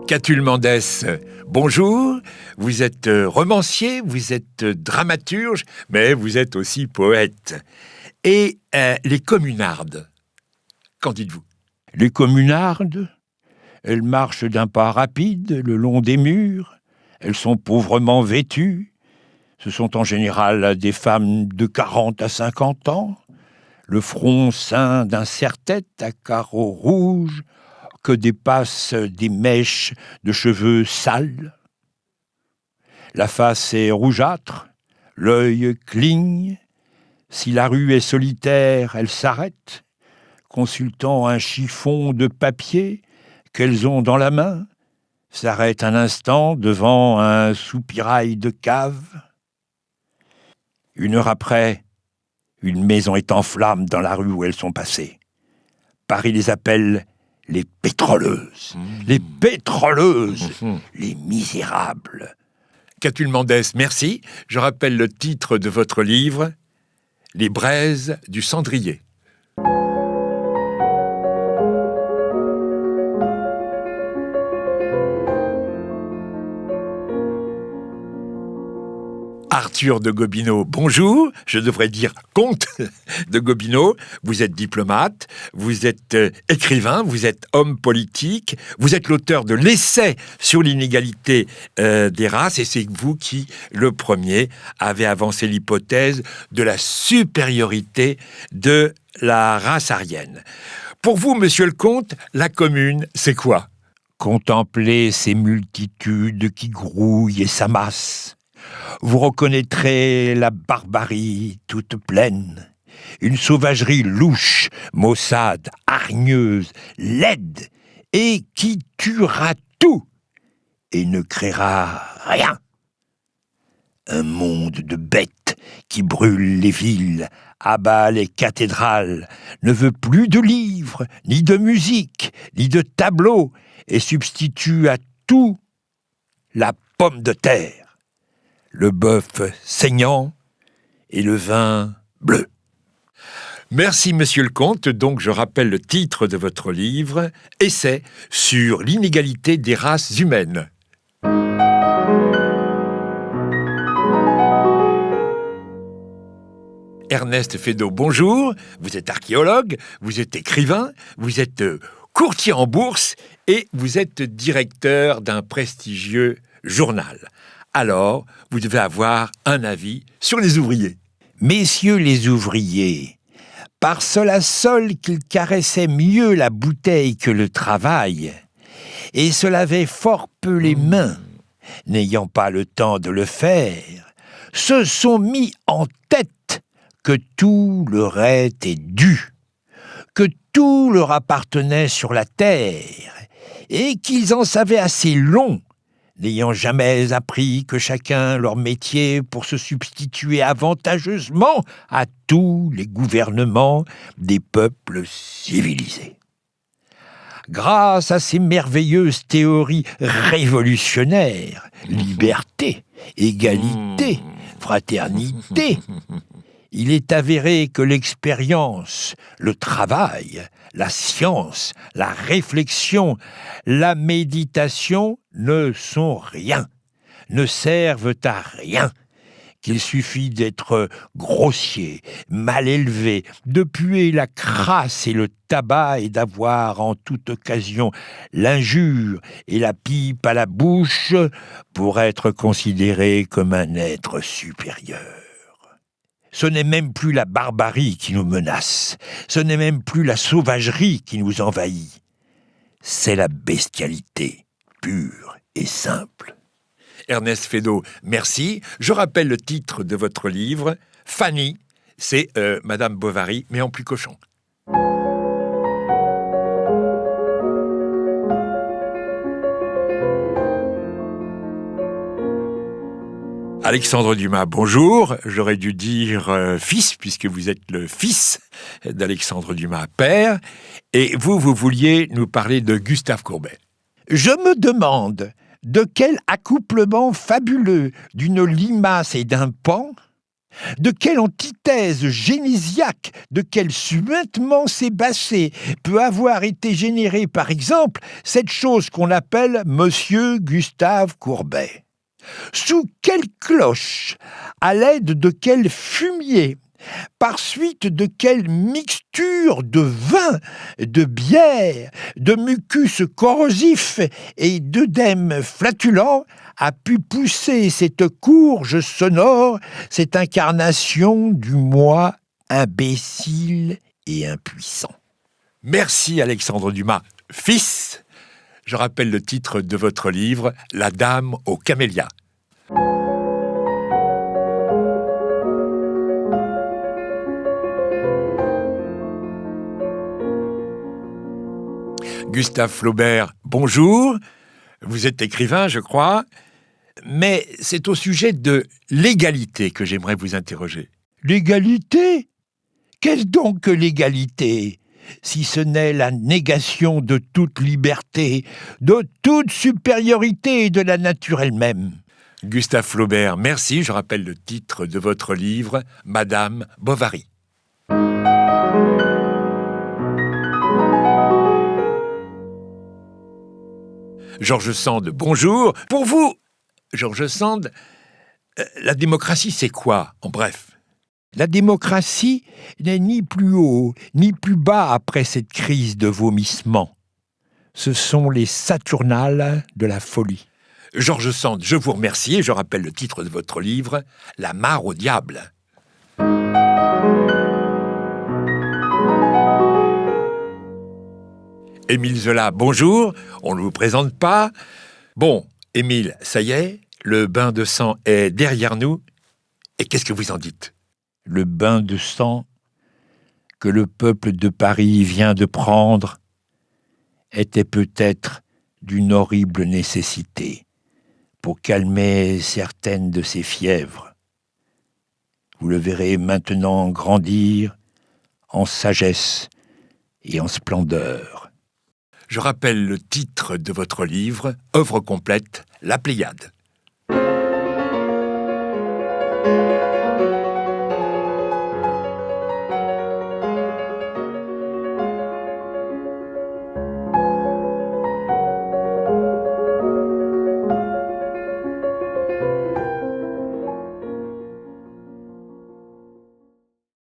Catulle Mendès, bonjour. Vous êtes romancier, vous êtes dramaturge, mais vous êtes aussi poète. Et les communardes, qu'en dites-vous? Les communardes, elles marchent d'un pas rapide le long des murs. Elles sont pauvrement vêtues. Ce sont en général des femmes de 40 à 50 ans, le front ceint d'un serre-tête à carreaux rouges que dépassent des mèches de cheveux sales. La face est rougeâtre, l'œil cligne. Si la rue est solitaire, elles s'arrêtent, consultant un chiffon de papier qu'elles ont dans la main, s'arrêtent un instant devant un soupirail de cave. Une heure après, une maison est en flammes dans la rue où elles sont passées. Paris les appelle les pétroleuses. Les pétroleuses, les misérables. Catulle Mendès, merci. Je rappelle le titre de votre livre, « Les braises du cendrier ». Arthur de Gobineau, bonjour, je devrais dire comte de Gobineau. Vous êtes diplomate, vous êtes écrivain, vous êtes homme politique, vous êtes l'auteur de l'essai sur l'inégalité des races, et c'est vous qui, le premier, avez avancé l'hypothèse de la supériorité de la race aryenne. Pour vous, monsieur le comte, la commune, c'est quoi? Contempler ces multitudes qui grouillent et s'amassent. Vous reconnaîtrez la barbarie toute pleine, une sauvagerie louche, maussade, hargneuse, laide, et qui tuera tout et ne créera rien. Un monde de bêtes qui brûle les villes, abat les cathédrales, ne veut plus de livres, ni de musique, ni de tableaux, et substitue à tout la pomme de terre, le bœuf saignant et le vin bleu. Merci, monsieur le comte. Donc, je rappelle le titre de votre livre, « Essai sur l'inégalité des races humaines ». Ernest Feydeau, bonjour. Vous êtes archéologue, vous êtes écrivain, vous êtes courtier en bourse et vous êtes directeur d'un prestigieux journal. Alors, vous devez avoir un avis sur les ouvriers. Messieurs les ouvriers, par cela seul qu'ils caressaient mieux la bouteille que le travail, et se lavaient fort peu les mains, n'ayant pas le temps de le faire, se sont mis en tête que tout leur était dû, que tout leur appartenait sur la terre, et qu'ils en savaient assez long, n'ayant jamais appris que chacun leur métier pour se substituer avantageusement à tous les gouvernements des peuples civilisés. Grâce à ces merveilleuses théories révolutionnaires, liberté, égalité, fraternité, il est avéré que l'expérience, le travail, la science, la réflexion, la méditation ne sont rien, ne servent à rien, qu'il suffit d'être grossier, mal élevé, de puer la crasse et le tabac et d'avoir en toute occasion l'injure et la pipe à la bouche pour être considéré comme un être supérieur. Ce n'est même plus la barbarie qui nous menace, ce n'est même plus la sauvagerie qui nous envahit, c'est la bestialité pure et simple. Ernest Feydeau, merci. Je rappelle le titre de votre livre, Fanny, c'est Madame Bovary, mais en plus cochon. Alexandre Dumas, bonjour. J'aurais dû dire fils, puisque vous êtes le fils d'Alexandre Dumas, père. Et vous vouliez nous parler de Gustave Courbet. Je me demande de quel accouplement fabuleux d'une limace et d'un paon De quelle antithèse génésiaque, de quel suintement sébassé peut avoir été générée, par exemple, cette chose qu'on appelle Monsieur Gustave Courbet? Sous quelle cloche, à l'aide de quel fumier, par suite de quelle mixture de vin, de bière, de mucus corrosif et d'œdème flatulent a pu pousser cette courge sonore, cette incarnation du moi imbécile et impuissant? Merci Alexandre Dumas. Fils, je rappelle le titre de votre livre, La Dame aux camélias. Gustave Flaubert, bonjour. Vous êtes écrivain, je crois, mais c'est au sujet de l'égalité que j'aimerais vous interroger. L'égalité? Qu'est-ce donc que l'égalité, si ce n'est la négation de toute liberté, de toute supériorité de la nature elle-même? Gustave Flaubert, merci, je rappelle le titre de votre livre, Madame Bovary. George Sand, bonjour. Pour vous, George Sand, la démocratie, c'est quoi, en bref? La démocratie n'est ni plus haut, ni plus bas après cette crise de vomissement. Ce sont les Saturnales de la folie. George Sand, je vous remercie et je rappelle le titre de votre livre, La mare au diable. Émile Zola, bonjour, on ne vous présente pas. Bon, Émile, ça y est, le bain de sang est derrière nous. Et qu'est-ce que vous en dites? Le bain de sang que le peuple de Paris vient de prendre était peut-être d'une horrible nécessité pour calmer certaines de ses fièvres. Vous le verrez maintenant grandir en sagesse et en splendeur. Je rappelle le titre de votre livre, œuvre complète, La Pléiade.